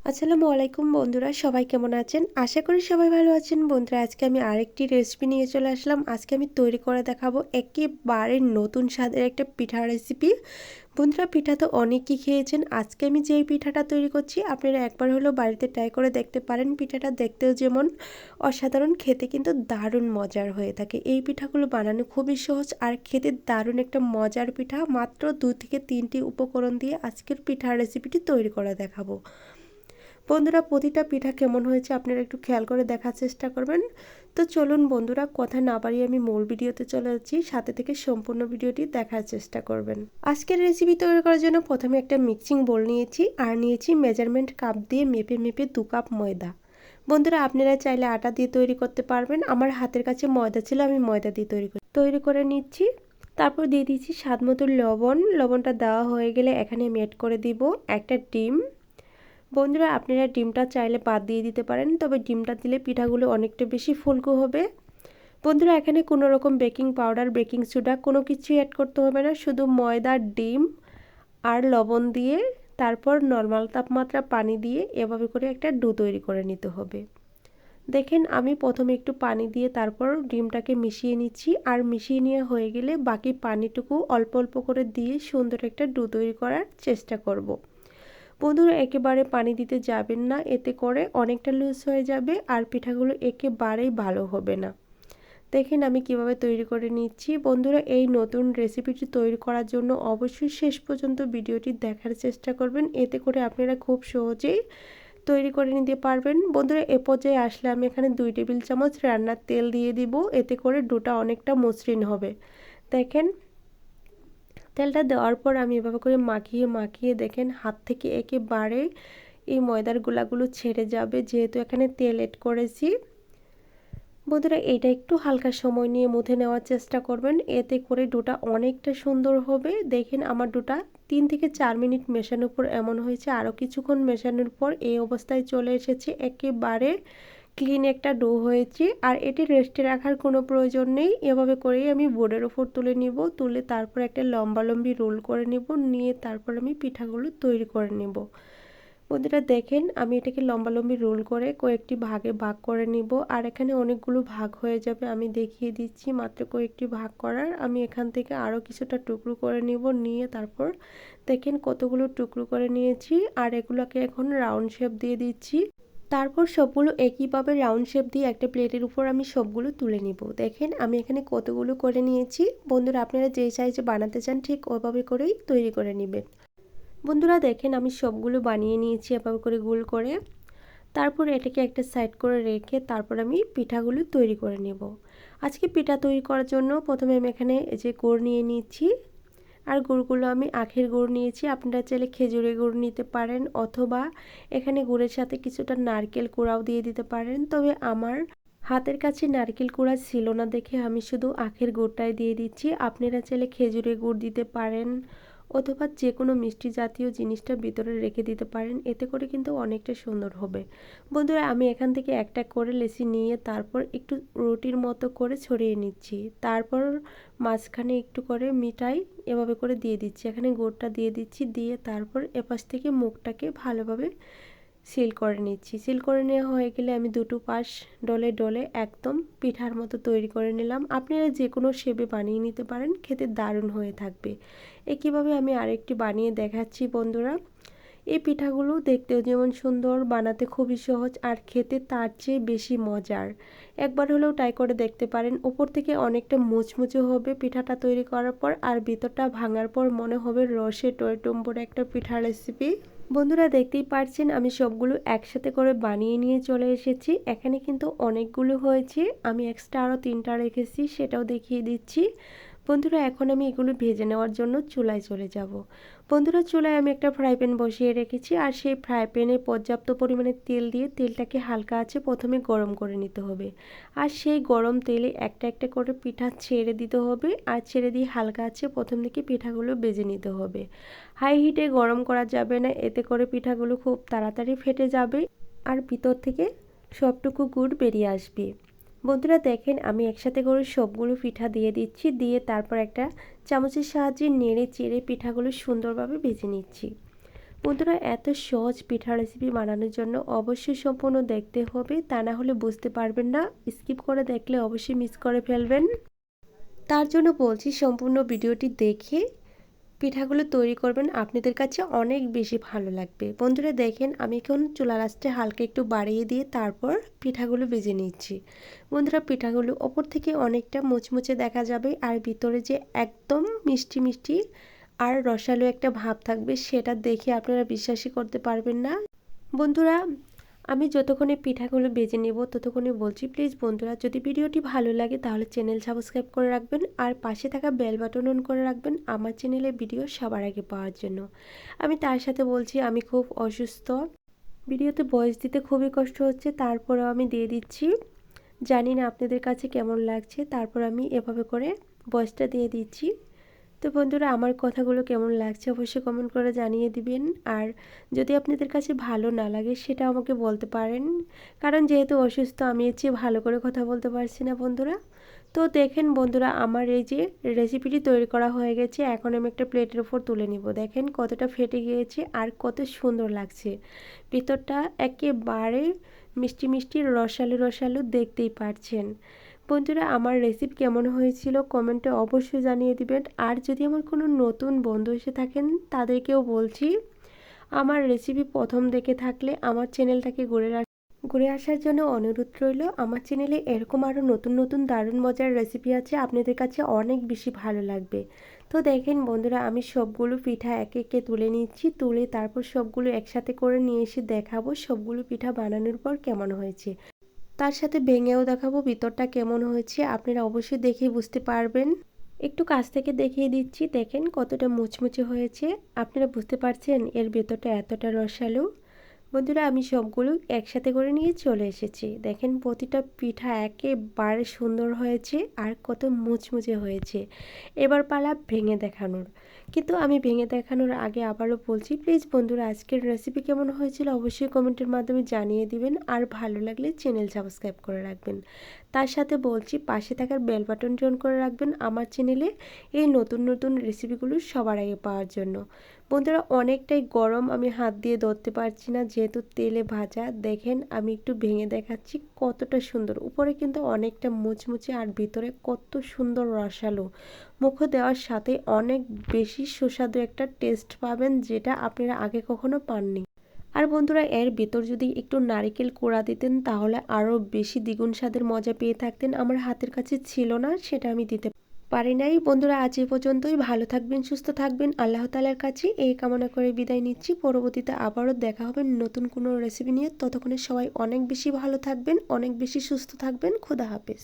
আসসালামু আলাইকুম বন্ধুরা, সবাই কেমন আছেন? আশা করি সবাই ভালো আছেন। বন্ধুরা, আজকে আমি আরেকটি রেসিপি নিয়ে চলে আসলাম। আজকে আমি তৈরি করে দেখাবো একেবারে নতুন স্বাদের একটা পিঠা রেসিপি। বন্ধুরা, পিঠা তো অনেকেই খেয়েছেন। আজকে আমি যেই পিঠাটা তৈরি করছি আপনারা একবার হলেও বাড়িতে ট্রাই করে দেখতে পারেন। পিঠাটা দেখতেও যেমন অসাধারণ, খেতে কিন্তু দারুণ মজার হয়ে থাকে। এই পিঠাগুলো বানানো খুবই সহজ আর খেতে দারুণ একটা মজার পিঠা। মাত্র 2 থেকে 3টি উপকরণ দিয়ে আজকের পিঠার রেসিপিটি তৈরি করে দেখাবো। বন্ধুরা, প্রতিটা পিঠা কেমন হয়েছে আপনারা একটু খেয়াল করে দেখার চেষ্টা করবেন। তো চলুন বন্ধুরা, কথা না বাড়িয়ে আমি মূল ভিডিওতে চলে যাচ্ছি। সাথে থেকে সম্পূর্ণ ভিডিওটি দেখার চেষ্টা করবেন। আজকের রেসিপি তৈরি করার জন্য প্রথমে একটা মিক্সিং বোল নিয়েছি আর নিয়েছি মেজারমেন্ট কাপ দিয়ে মেপে মেপে 2 কাপ ময়দা। বন্ধুরা, আপনারা চাইলে আটা দিয়ে তৈরি করতে পারবেন। আমার হাতের কাছে ময়দা ছিল, আমি ময়দা দিয়ে তৈরি করে নিচ্ছি। তারপর দিয়ে দিচ্ছি স্বাদ মতো লবণ। লবণটা দেওয়া হয়ে গেলে এখানে আমি অ্যাড করে দিব একটা ডিম। বন্ধুরা, আপনারা ডিমটা চাইলে বাদ দিয়ে দিতে পারেন, তবে ডিমটা দিলে পিঠাগুলো অনেকটা বেশি ফুলকো হবে। বন্ধুরা, এখানে কোনো রকম বেকিং পাউডার, বেকিং সোডা কোনো কিছুই অ্যাড করতে হবে না। শুধু ময়দা, ডিম আর লবণ দিয়ে তারপর নর্মাল তাপমাত্রা পানি দিয়ে এভাবে করে একটা ডো তৈরি করে নিতে হবে। দেখেন, আমি প্রথমে একটু পানি দিয়ে তারপর ডিমটাকে মিশিয়ে নিচ্ছি। আর মিশিয়ে নেওয়া হয়ে গেলে বাকি পানিটুকু অল্প অল্প করে দিয়ে সুন্দর একটা ডো তৈরি করার চেষ্টা করব। বন্ধুরা, একেবারে পানি দিতে যাবেন না, এতে করে অনেকটা লুজ হয়ে যাবে আর পিঠাগুলো একেবারেই ভালো হবে না। দেখেন আমি কিভাবে তৈরি করে নিচ্ছি। বন্ধুরা, এই নতুন রেসিপিটি তৈরি করার জন্য অবশ্যই শেষ পর্যন্ত ভিডিওটি দেখার চেষ্টা করবেন, এতে করে আপনারা খুব সহজেই তৈরি করে নিতে পারবেন। বন্ধুরা, এ পর্যায়ে আসলে আমি এখানে 2 টেবিল চামচ রান্নার তেল দিয়ে দিব, এতে করে ডোটা অনেকটা মসৃণ হবে। দেখেন, তেলটা দেওয়ার পর আমি এভাবে করে মাখিয়ে মাখিয়ে দেখেন হাত থেকে একেবারে এই ময়দার গোলাগুলো ছেড়ে যাবে, যেহেতু এখানে তেল এড করেছি। বন্ধুরা, এটা একটু হালকা সময় নিয়ে মুথে নেওয়ার চেষ্টা করবেন, এতে করে ডোটা অনেকটা সুন্দর হবে। দেখেন আমার ডোটা 3 থেকে 4 মিনিট মেশানোর পর এমন হয়েছে। আরও কিছুক্ষণ মেশানোর পর এই অবস্থায় চলে এসেছে, একেবারে ক্লিন একটা ডো হয়েছে। আর এটি রেস্টে রাখার কোনো প্রয়োজন নেই। এভাবে করেই আমি বোর্ডের ওপর তুলে নিব, তুলে তারপর একটা লম্বি রোল করে নিব, নিয়ে তারপর আমি পিঠাগুলো তৈরি করে নেব। বন্ধুরা, দেখেন আমি এটাকে লম্বি রোল করে কয়েকটি ভাগে ভাগ করে নিব। আর এখানে অনেকগুলো ভাগ হয়ে যাবে, আমি দেখিয়ে দিচ্ছি মাত্র কয়েকটি ভাগ করার। আমি এখান থেকে আরও কিছুটা টুকরো করে নিব, নিয়ে তারপর দেখেন কতগুলো টুকরো করে নিয়েছি। আর এগুলোকে এখন রাউন্ড শেপ দিয়ে দিচ্ছি। তারপর সবগুলো একইভাবে রাউন্ড শেপ দিয়ে একটা প্লেটের উপর আমি সবগুলো তুলে নিব। দেখেন আমি এখানে কতগুলো করে নিয়েছি। বন্ধুরা, আপনারা যেই সাইজে বানাতে চান ঠিক ওইভাবে করেই তৈরি করে নেবেন। বন্ধুরা, দেখেন আমি সবগুলো বানিয়ে নিয়েছি এভাবে করে গোল করে। তারপর এটাকে একটা সাইড করে রেখে তারপর আমি পিঠাগুলো তৈরি করে নেব। আজকে পিঠা তৈরি করার জন্য প্রথমে আমি এখানে এই যে গুড় নিয়ে নিচ্ছি। আর গুড়গুলো আমি আখের গুড় নিয়েছি, আপনারা চাইলে খেজুরের গুড় নিতে পারেন, অথবা এখানে গুড়ের সাথে কিছুটা নারকেল কোড়াও দিয়ে দিতে পারেন। তবে আমার হাতের কাছে নারকেল কোড়া ছিল না দেখে আমি শুধু আখের গুড়টাই দিয়ে দিচ্ছি। আপনারা চাইলে খেজুরের গুড় দিতে পারেন, অথবা যে কোনো মিষ্টি জাতীয় জিনিসটা ভিতরে রেখে দিতে পারেন, এতে করে কিন্তু অনেকটা সুন্দর হবে। বন্ধুরা, আমি এখান থেকে একটা করে লেচি নিয়ে তারপর একটু রুটির মতো করে ছড়িয়ে নিচ্ছি। তারপর মাঝখানে একটু করে মিঠাই এভাবে করে দিয়ে দিচ্ছি, এখানে গুড়টা দিয়ে দিচ্ছি, দিয়ে তারপর এপাশ থেকে মুখটাকে ভালোভাবে সিল করে নিচ্ছি। সিল করে নেওয়া হয়ে গেলে আমি দুটো পাশ ডলে ডলে একদম পিঠার মতো তৈরি করে নিলাম। আপনারা যে কোনো শেপে বানিয়ে নিতে পারেন, খেতে দারুণ হয়ে থাকবে। একইভাবে আমি আরেকটি বানিয়ে দেখাচ্ছি। বন্ধুরা, এই পিঠাগুলো দেখতেও যেমন সুন্দর, বানাতে খুবই সহজ আর খেতে তার চেয়ে বেশি মজার। একবার হলেও ট্রাই করে দেখতে পারেন। উপর থেকে অনেকটা মুচমুচে হবে পিঠাটা তৈরি করার পর, আর ভিতরটা ভাঙার পর মনে হবে রসে টইটুম্বুর একটা পিঠা রেসিপি। বন্ধুরা, দেখতেই পাচ্ছেন আমি সবগুলো একসাথে করে বানিয়ে নিয়ে চলে এসেছি। এখানে কিন্তু অনেকগুলো হয়েছে, আমি এক্সট্রা আরও 3টা রেখেছি, সেটাও দেখিয়ে দিচ্ছি। বন্ধুরা, এখন আমি এগুলো ভেজে নেওয়ার জন্য চুলায় চলে যাব। বন্ধুরা, চুলায় আমি একটা ফ্রাই প্যান বসিয়ে রেখেছি, আর সেই ফ্রাই প্যানে পর্যাপ্ত পরিমাণে তেল দিয়ে তেলটাকে হালকা আঁচে প্রথমে গরম করে নিতে হবে। আর সেই গরম তেলে একটা একটা করে পিঠা ছেড়ে দিতে হবে, আর ছেড়ে দিয়ে হালকা আঁচে প্রথম দিকে পিঠাগুলো ভেজে নিতে হবে। হাই হিটে গরম করা যাবে না, এতে করে পিঠাগুলো খুব তাড়াতাড়ি ফেটে যাবে আর ভিতর থেকে সবটুকু গুড় বেরিয়ে আসবে। বন্ধুরা, দেখেন আমি একসাথে করে সবগুলো পিঠা দিয়ে দিচ্ছি, দিয়ে তারপর একটা চামচের সাহায্যে নেড়ে চেড়ে পিঠাগুলো সুন্দরভাবে ভেজে নিচ্ছি। বন্ধুরা এত সহজ পিঠা রেসিপি বানানোর জন্য অবশ্যই সম্পূর্ণ দেখতে হবে, তা না হলে বুঝতে পারবেন না। স্কিপ করে দেখলে অবশ্যই মিস করে ফেলবেন। তার জন্য বলছি সম্পূর্ণ ভিডিওটি দেখে পিঠাগুলো তৈরি করবেন, আপনাদের কাছে অনেক বেশি ভালো লাগবে। বন্ধুরা দেখেন আমি এখন চুলা আঁচটা হালকা একটু বাড়িয়ে দিয়ে তারপর পিঠাগুলো ভেজে নিচ্ছি। বন্ধুরা পিঠাগুলো ওপর থেকে অনেকটা মুচমুচে দেখা যাবে, আর ভিতরে যে একদম মিষ্টি মিষ্টি আর রসালো একটা ভাব থাকবে সেটা দেখে আপনারা বিশ্বাসই করতে পারবেন না। বন্ধুরা আমি যতক্ষণে পিঠাগুলো ভেজে নেব ততক্ষণে বলছি, প্লিজ বন্ধুরা যদি ভিডিওটি ভালো লাগে তাহলে চ্যানেল সাবস্ক্রাইব করে রাখবেন, আর পাশে থাকা বেল বাটন অন করে রাখবেন আমার চ্যানেলে ভিডিও সবার আগে পাওয়ার জন্য। আমি তার সাথে বলছি আমি খুব অসুস্থ, ভিডিওতে ভয়েস দিতে খুবই কষ্ট হচ্ছে, তারপরেও আমি দিয়ে দিচ্ছি। জানি না আপনাদের কাছে কেমন লাগছে, তারপর আমি এভাবে করে ভয়েসটা দিয়ে দিচ্ছি। তো বন্ধুরা আমার কথাগুলো কেমন লাগছে অবশ্যই কমেন্ট করে জানিয়ে দিবেন, আর যদি আপনাদের কাছে ভালো না লাগে সেটা আমাকে বলতে পারেন, কারণ যেহেতু অসুস্থ আমি এর চেয়ে ভালো করে কথা বলতে পারছি না বন্ধুরা। তো দেখেন বন্ধুরা আমার এই যে রেসিপিটি তৈরি করা হয়ে গেছে, এখন আমি একটা প্লেটের উপর তুলে নিব। দেখেন কতটা ফেটে গিয়েছে আর কত সুন্দর লাগছে, ভিতরটা একেবারে মিষ্টি মিষ্টি রসালো রসালো, দেখতেই পারছেন। বন্ধুরা আমার রেসিপি কেমন হয়েছিল কমেন্টে অবশ্যই জানিয়ে দিবেন, আর যদি আমার কোনো নতুন বন্ধু এসে থাকেন তাদেরকেও বলছি আমার রেসিপি প্রথম দেখে থাকলে আমার চ্যানেলটাকে ঘুরে আসার জন্য অনুরোধ রইল। আমার চ্যানেলে এরকম আরও নতুন নতুন দারুণ মজার রেসিপি আছে, আপনাদের কাছে অনেক বেশি ভালো লাগবে। তো দেখেন বন্ধুরা আমি সবগুলো পিঠা একে একে তুলে নিচ্ছি, তুলে তারপর সবগুলো একসাথে করে নিয়ে এসে দেখাবো সবগুলো পিঠা বানানোর পর কেমন হয়েছে, তার সাথে ভেঙেও দেখাবো ভিতরটা কেমন হয়েছে, আপনারা অবশ্যই দেখেই বুঝতে পারবেন। একটু কাছ থেকে দেখিয়ে দিচ্ছি, দেখেন কতটা মুচমুচে হয়েছে, আপনারা বুঝতে পারছেন এর ভেতরটা এতটা রসালো। বন্ধুরা আমি সবগুলো একসাথে করে নিয়ে চলে এসেছি, দেখেন প্রতিটা পিঠা একেবারে সুন্দর হয়েছে আর কত মুচমুচে হয়েছে। এবার পালা ভেঙে দেখানোর, কিন্তু আমি ভেঙে দেখানোর আগে আবারও বলছি, প্লিজ বন্ধুরা আজকের রেসিপি কেমন হয়েছিল অবশ্যই কমেন্টের মাধ্যমে জানিয়ে দিবেন, আর ভালো লাগলে চ্যানেল সাবস্ক্রাইব করে রাখবেন। তার সাথে বলছি পাশে থাকার বেল বাটন অন করে রাখবেন আমার চ্যানেলে এই নতুন নতুন রেসিপিগুলো সবার আগে পাওয়ার জন্য। বন্ধুরা অনেকটাই গরম, আমি হাত দিয়ে ধরতে পারছি না যেহেতু তেলে ভাজা। দেখেন আমি একটু ভেঙে দেখাচ্ছি কতটা সুন্দর, উপরে কিন্তু অনেকটা মুচমুচে আর ভিতরে কত সুন্দর রসালো, মুখে দেওয়ার সাথে অনেক বেশি সুস্বাদু একটা টেস্ট পাবেন যেটা আপনারা আগে কখনো পাননি। আর বন্ধুরা এর ভিতর যদি একটু নারকেল কোড়া দিতেন তাহলে আরও বেশি দ্বিগুণ স্বাদের মজা পেয়ে থাকতেন, আমার হাতের কাছে ছিল না সেটা আমি দিতে পারি নাই। বন্ধুরা আজ এ পর্যন্তই, ভালো থাকবেন সুস্থ থাকবেন, আল্লাহ তাআলার কাছে এই কামনা করে বিদায় নিচ্ছি। পরবর্তীতে আবারও দেখা হবে নতুন কোনো রেসিপি নিয়ে, ততক্ষণে সবাই অনেক বেশি ভালো থাকবেন, অনেক বেশি সুস্থ থাকবেন। খোদা হাফেজ।